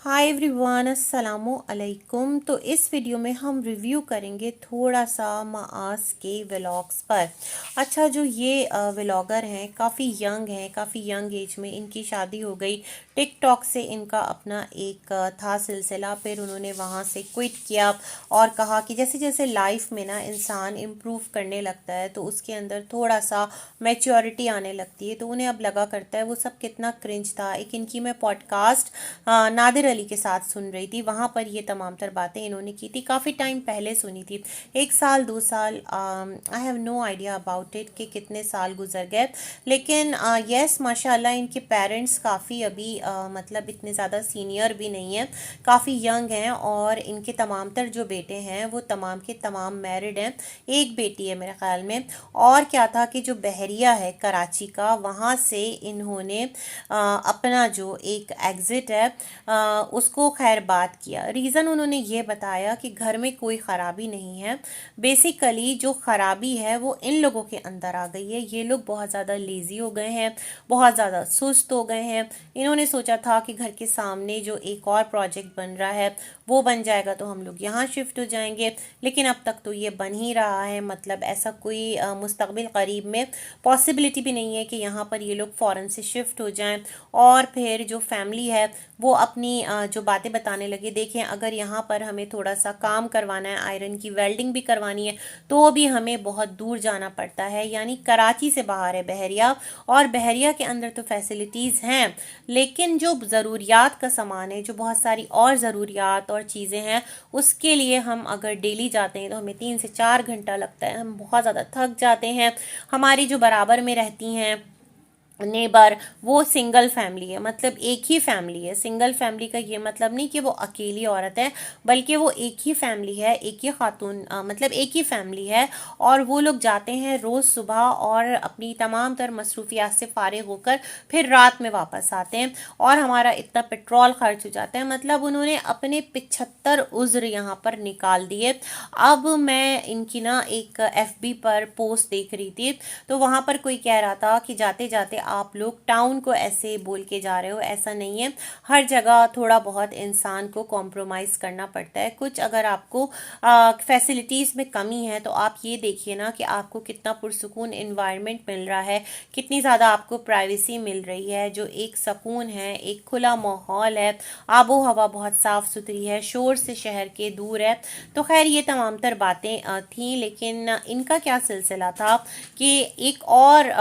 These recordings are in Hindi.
हाय एवरीवन, अस्सलामु अलैकुम। तो इस वीडियो में हम रिव्यू करेंगे थोड़ा सा मास के व्लॉग्स पर। अच्छा, जो ये व्लॉगर हैं काफ़ी यंग हैं, काफ़ी यंग एज में इनकी शादी हो गई। टिकटॉक से इनका अपना एक था सिलसिला, फिर उन्होंने वहाँ से क्विट किया और कहा कि जैसे जैसे लाइफ में ना इंसान इम्प्रूव करने लगता है तो उसके अंदर थोड़ा सा मैच्योरिटी आने लगती है, तो उन्हें अब लगा करता है वो सब कितना क्रिंज था। एक इनकी मैं पॉडकास्ट नादिर अली के साथ सुन रही थी, वहाँ पर ये तमाम तर बातें इन्होंने की थी, काफ़ी टाइम पहले सुनी थी, 1 साल 2 साल, I have no idea about it कि कितने साल गुजर गए। लेकिन यस, माशाल्लाह इनके पेरेंट्स काफ़ी अभी मतलब इतने ज़्यादा सीनियर भी नहीं हैं, काफ़ी यंग हैं और इनके तमाम तर जो बेटे हैं वो तमाम के तमाम मैरिड हैं। एक बेटी है मेरे ख्याल में। और क्या था कि जो बहरिया है कराची का, वहाँ से इन्होंने अपना जो एक एग्ज़िट है उसको खैर बात किया। रीज़न उन्होंने ये बताया कि घर में कोई ख़राबी नहीं है, बेसिकली जो ख़राबी है वो इन लोगों के अंदर आ गई है। ये लोग बहुत ज़्यादा लेज़ी हो गए हैं, बहुत ज़्यादा सुस्त हो गए हैं। इन्होंने सोचा था कि घर के सामने जो एक और प्रोजेक्ट बन रहा है वो बन जाएगा तो हम लोग यहाँ शिफ्ट हो जाएंगे, लेकिन अब तक तो ये बन ही रहा है। मतलब ऐसा कोई मुस्तकबिल करीब में पॉसिबिलिटी भी नहीं है कि यहाँ पर ये लोग फ़ौरन से शिफ्ट हो जाएं। और फिर जो फैमिली है वो अपनी जो बातें बताने लगे, देखें अगर यहाँ पर हमें थोड़ा सा काम करवाना है, आयरन की वेल्डिंग भी करवानी है, तो भी हमें बहुत दूर जाना पड़ता है, यानी कराची से बाहर है बहरिया। और बहरिया के अंदर तो फैसिलिटीज़ हैं, लेकिन जो ज़रूरियात का सामान है, जो बहुत सारी और ज़रूरियात और चीज़ें हैं, उसके लिए हम अगर डेली जाते हैं तो हमें 3 से 4 घंटा लगता है, हम बहुत ज़्यादा थक जाते हैं। हमारी जो बराबर में रहती हैं नेबर, वो सिंगल फैमिली है, मतलब एक ही फैमिली है। सिंगल फैमिली का ये मतलब नहीं कि वो अकेली औरत है, बल्कि वो एक ही फैमिली है, एक ही खातून, मतलब एक ही फैमिली है। और वो लोग जाते हैं रोज़ सुबह और अपनी तमाम तर मसरूफियात से फारिग होकर फिर रात में वापस आते हैं, और हमारा इतना पेट्रोल खर्च हो जाता है। मतलब उन्होंने अपने 75 उज़्र यहाँ पर निकाल दिए। अब मैं इनकी ना एक FB पर पोस्ट देख रही थी, तो वहाँ पर कोई कह रहा था कि जाते जाते आप लोग टाउन को ऐसे बोल के जा रहे हो, ऐसा नहीं है। हर जगह थोड़ा बहुत इंसान को कॉम्प्रोमाइज़ करना पड़ता है। कुछ अगर आपको फैसिलिटीज़ में कमी है तो आप ये देखिए ना कि आपको कितना पुरसुकून इन्वायरमेंट मिल रहा है, कितनी ज़्यादा आपको प्राइवेसी मिल रही है, जो एक सुकून है, एक खुला माहौल है, आबो हवा बहुत साफ़ सुथरी है, शोर से शहर के दूर है। तो खैर ये तमाम तर बातें थीं, लेकिन इनका क्या सिलसिला था कि एक और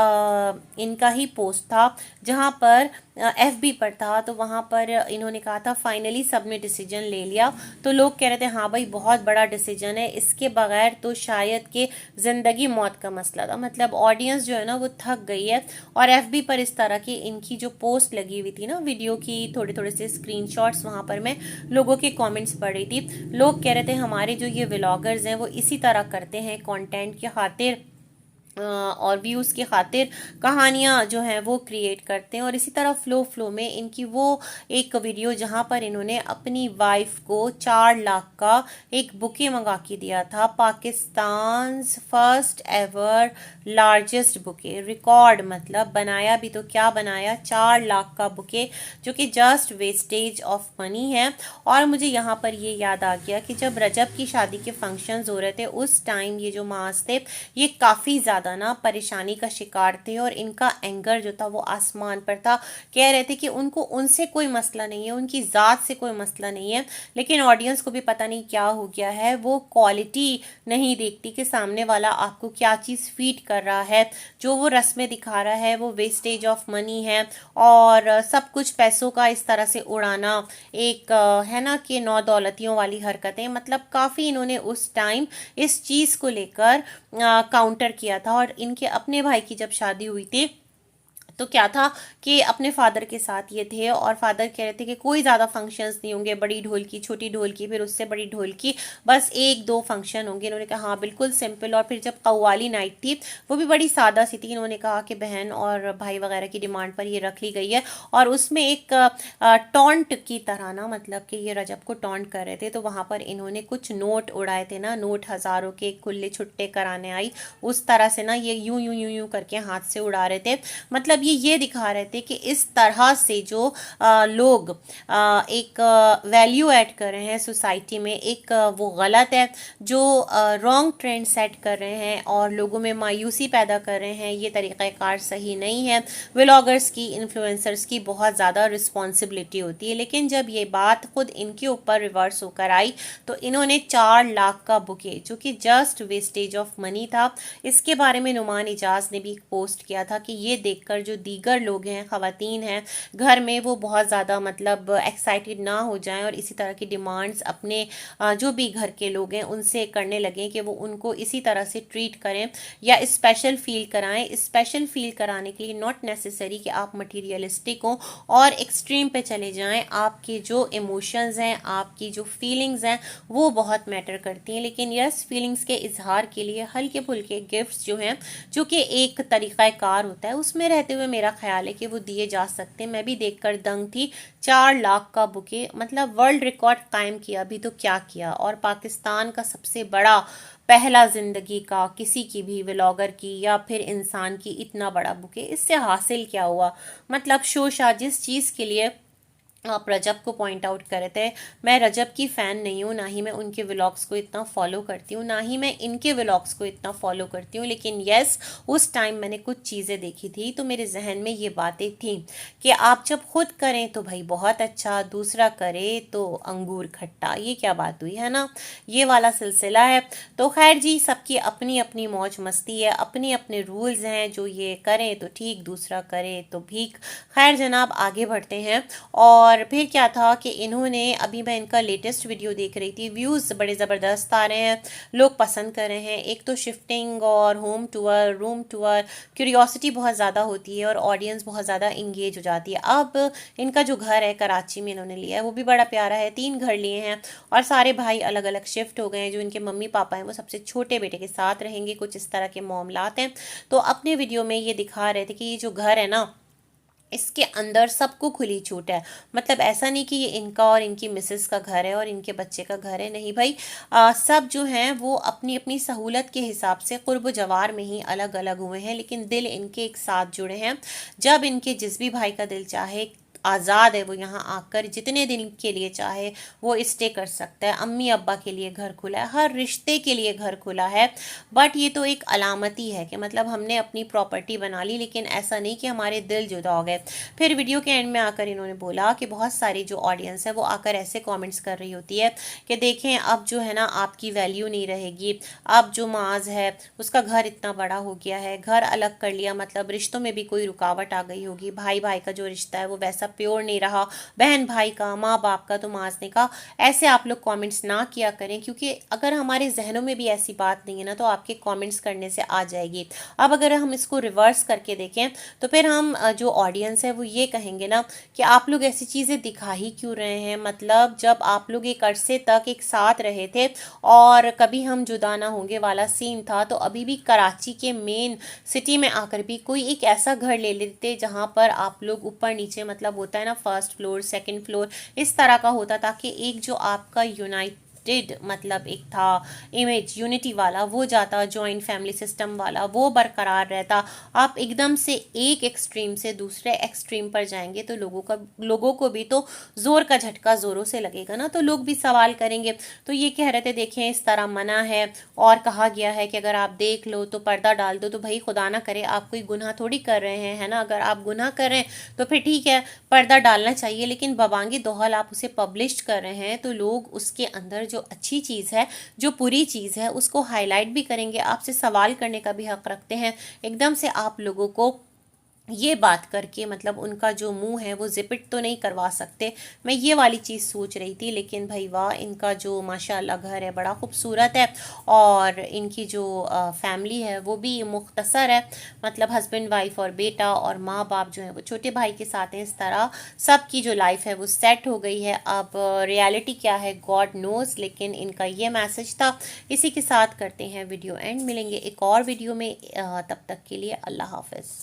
इनका ही पोस्ट था जहाँ पर FB पर था, तो वहाँ पर इन्होंने कहा था फाइनली सब ने डिसीजन ले लिया। तो लोग कह रहे थे हाँ भाई बहुत बड़ा डिसीजन है, इसके बगैर तो शायद कि ज़िंदगी मौत का मसला था। मतलब ऑडियंस जो है ना वो थक गई है। और FB पर इस तरह की इनकी जो पोस्ट लगी हुई थी ना, वीडियो की थोड़े थोड़े से स्क्रीनशॉट्स, वहाँ पर मैं लोगों के कमेंट्स पढ़ रही थी। लोग कह रहे थे हमारे जो ये व्लॉगर्स हैं वो इसी तरह करते हैं, कंटेंट की खातिर और व्यूज़ की खातिर कहानियाँ जो हैं वो क्रिएट करते हैं। और इसी तरह फ़्लो में इनकी वो एक वीडियो जहाँ पर इन्होंने अपनी वाइफ को 4 लाख का एक बुके मंगा के दिया था, Pakistan first ever largest bouquet, record. मतलब बनाया भी तो क्या बनाया, 4 लाख का बुके, जो कि जस्ट वेस्टेज ऑफ मनी है। और मुझे यहाँ पर ये याद आ गया कि जब रजब की शादी के फंक्शंस हो रहे थे उस टाइम ये जो मास थे ये काफ़ी ज़्यादा ना परेशानी का शिकार थे, और इनका एंगर जो था वो आसमान पर था। कह रहे थे कि उनको उनसे कोई मसला नहीं है, उनकी ज़ात से कोई मसला नहीं है, लेकिन ऑडियंस को भी पता नहीं क्या हो गया है, वो क्वालिटी नहीं देखती कि सामने वाला आपको क्या चीज़ फीड कर रहा है। जो वो रस्में दिखा रहा है वो वेस्टेज ऑफ मनी है, और सब कुछ पैसों का इस तरह से उड़ाना एक है ना कि नौ दौलतियों वाली हरकतें। मतलब काफ़ी इन्होंने उस टाइम इस चीज़ को लेकर काउंटर किया था। और इनके अपने भाई की जब शादी हुई थी तो क्या था कि अपने फादर के साथ ये थे, और फादर कह रहे थे कि कोई ज़्यादा फंक्शंस नहीं होंगे, बड़ी ढोल की, छोटी ढोल की, फिर उससे बड़ी ढोल की, बस 1-2 फंक्शन होंगे। इन्होंने कहा हाँ बिल्कुल सिंपल। और फिर जब कव्वाली नाइट थी वो भी बड़ी सादा सी थी। इन्होंने कहा कि बहन और भाई वगैरह की डिमांड पर ये रख ली गई है, और उसमें एक टॉन्ट की तरह ना, मतलब कि ये रजब को टॉन्ट कर रहे थे, तो वहाँ पर इन्होंने कुछ नोट उड़ाए थे ना, नोट हज़ारों के खुले छुट्टे कराने आई, उस तरह से ना ये यूं यूं यूं यूं करके हाथ से उड़ा रहे थे। मतलब ये दिखा रहे थे कि इस तरह से जो लोग एक वैल्यू ऐड कर रहे हैं सोसाइटी में, एक वो गलत है, जो रॉन्ग ट्रेंड सेट कर रहे हैं और लोगों में मायूसी पैदा कर रहे हैं, ये तरीक़ाकार सही नहीं है। व्लॉगर्स की, इन्फ्लुएंसर्स की बहुत ज़्यादा रिस्पॉन्सिबिलिटी होती है। लेकिन जब ये बात खुद इनके ऊपर रिवर्स होकर आई तो इन्होंने 4 लाख का बुके, जो कि जस्ट वेस्टेज ऑफ मनी था, इसके बारे में नुमान इजाज़ ने भी एक पोस्ट किया था कि ये देखकर जो दीगर लोग हैं, ख़वातीन हैं घर में, वो बहुत ज़्यादा मतलब एक्साइटेड ना हो जाएं और इसी तरह की डिमांड्स अपने जो भी घर के लोग हैं उनसे करने लगें कि वो उनको इसी तरह से ट्रीट करें या स्पेशल फील कराएं। स्पेशल फील कराने के लिए नॉट नेसेसरी कि आप मटीरियलिस्टिक हो और एक्सट्रीम पे चले जाएं। आपके जो इमोशंस हैं, आपकी जो फीलिंग्स हैं, वो बहुत मैटर करती हैं। लेकिन यस, फीलिंग्स के इजहार के लिए हल्के फुल्के गिफ्ट्स जो हैं, जो कि एक तरीक़ाकार होता है, उसमें रहते हुए मेरा ख्याल है कि वो दिए जा सकते हैं। मैं भी देखकर दंग थी, 4 लाख का बुके, मतलब वर्ल्ड रिकॉर्ड कायम किया भी तो क्या किया। और पाकिस्तान का सबसे बड़ा पहला ज़िंदगी का किसी की भी व्लॉगर की या फिर इंसान की इतना बड़ा बुके, इससे हासिल क्या हुआ। मतलब शोशा जिस चीज़ के लिए आप रजब को पॉइंट आउट कर रहे थे, मैं रजब की फ़ैन नहीं हूँ, ना ही मैं उनके व्लॉग्स को इतना फॉलो करती हूँ, ना ही मैं इनके व्लॉग्स को इतना फॉलो करती हूँ। लेकिन यस, उस टाइम मैंने कुछ चीज़ें देखी थी तो मेरे जहन में ये बातें थी कि आप जब खुद करें तो भाई बहुत अच्छा, दूसरा करे तो अंगूर खट्टा। ये क्या बात हुई, है ना, ये वाला सिलसिला है। तो खैर जी, सबकी अपनी अपनी मौज मस्ती है, अपने अपने रूल्स हैं, जो ये करें तो ठीक, दूसरा करे तो भीख। खैर जनाब, आगे बढ़ते हैं। और फिर क्या था कि इन्होंने, अभी मैं इनका लेटेस्ट वीडियो देख रही थी, व्यूज़ बड़े ज़बरदस्त आ रहे हैं, लोग पसंद कर रहे हैं। एक तो शिफ्टिंग और home tour, room tour, curiosity बहुत ज़्यादा होती है और ऑडियंस बहुत ज़्यादा इंगेज हो जाती है। अब इनका जो घर है कराची में इन्होंने लिया है, वो भी बड़ा प्यारा है। 3 घर लिए हैं और सारे भाई अलग अलग शिफ्ट हो गए हैं। जो इनके मम्मी पापा हैं वो सबसे छोटे बेटे के साथ रहेंगे, कुछ इस तरह के मामलात हैं। तो अपने वीडियो में ये दिखा रहे थे कि ये जो घर है ना, इसके अंदर सबको खुली छूट है। मतलब ऐसा नहीं कि ये इनका और इनकी मिसेस का घर है और इनके बच्चे का घर है, नहीं भाई। सब जो हैं वो अपनी अपनी सहूलत के हिसाब से कुर्ब जवार में ही अलग अलग हुए हैं, लेकिन दिल इनके एक साथ जुड़े हैं। जब इनके जिस भी भाई का दिल चाहे, आज़ाद है वो यहाँ आकर जितने दिन के लिए चाहे वो स्टे कर सकता है। अम्मी अब्बा के लिए घर खुला है, हर रिश्ते के लिए घर खुला है। बट ये तो एक अलामती है कि मतलब हमने अपनी प्रॉपर्टी बना ली, लेकिन ऐसा नहीं कि हमारे दिल जुदा हो गए। फिर वीडियो के एंड में आकर इन्होंने बोला कि बहुत सारी जो ऑडियंस है वो आकर ऐसे कमेंट्स कर रही होती है कि देखें अब जो है ना आपकी वैल्यू नहीं रहेगी। अब जो माज है उसका घर इतना बड़ा हो गया है, घर अलग कर लिया, मतलब रिश्तों में भी कोई रुकावट आ गई होगी। भाई भाई का जो रिश्ता है वो वैसा प्योर नहीं रहा, बहन भाई का, माँ बाप का, तो माजने का। ऐसे आप लोग कमेंट्स ना किया करें, क्योंकि अगर हमारे जहनों में भी ऐसी बात नहीं है ना तो आपके कमेंट्स करने से आ जाएगी। अब अगर हम इसको रिवर्स करके देखें तो फिर हम जो ऑडियंस है वो ये कहेंगे ना कि आप लोग ऐसी चीज़ें दिखा ही क्यों रहे हैं। मतलब जब आप लोग एक अरसे तक एक साथ रहे थे और कभी हम जुदा ना होंगे वाला सीन था, तो अभी भी कराची के मेन सिटी में आकर भी कोई एक ऐसा घर ले लेते जहाँ पर आप लोग ऊपर नीचे, मतलब होता है ना फर्स्ट फ्लोर सेकंड फ्लोर, इस तरह का होता, ताकि एक जो आपका यूनाइटेड मतलब एक था इमेज यूनिटी वाला, वो जाता, जॉइंट फैमिली सिस्टम वाला वो बरकरार रहता। आप एकदम से एक एक्सट्रीम से दूसरे एक्सट्रीम पर जाएंगे तो लोगों को भी तो जोर का झटका जोरों से लगेगा ना, तो लोग भी सवाल करेंगे। तो ये कह रहे थे देखें इस तरह मना है और कहा गया है कि अगर आप देख लो तो पर्दा डाल दो। तो भाई खुदा ना करे आप कोई गुनाह थोड़ी कर रहे हैं, है ना। अगर आप गुनाह कर रहे हैं तो फिर ठीक है, पर्दा डालना चाहिए, लेकिन बबांगी दोहल आप उसे पब्लिश कर रहे हैं तो लोग उसके अंदर जो अच्छी चीज़ है, जो पूरी चीज़ है, उसको हाईलाइट भी करेंगे, आपसे सवाल करने का भी हक रखते हैं। एकदम से आप लोगों को ये बात करके मतलब उनका जो मुंह है वो जिपिट तो नहीं करवा सकते। मैं ये वाली चीज़ सोच रही थी। लेकिन भाई वाह, इनका जो माशाल्लाह घर है बड़ा खूबसूरत है और इनकी जो फैमिली है वो भी मुख्तसर है, मतलब हस्बैंड वाइफ और बेटा और माँ बाप जो है वो छोटे भाई के साथ हैं। इस तरह सबकी जो लाइफ है वो सेट हो गई है। अब रियलिटी क्या है गॉड नोज, लेकिन इनका ये मैसेज था। इसी के साथ करते हैं वीडियो एंड, मिलेंगे एक और वीडियो में, तब तक के लिए अल्लाह हाफिज़।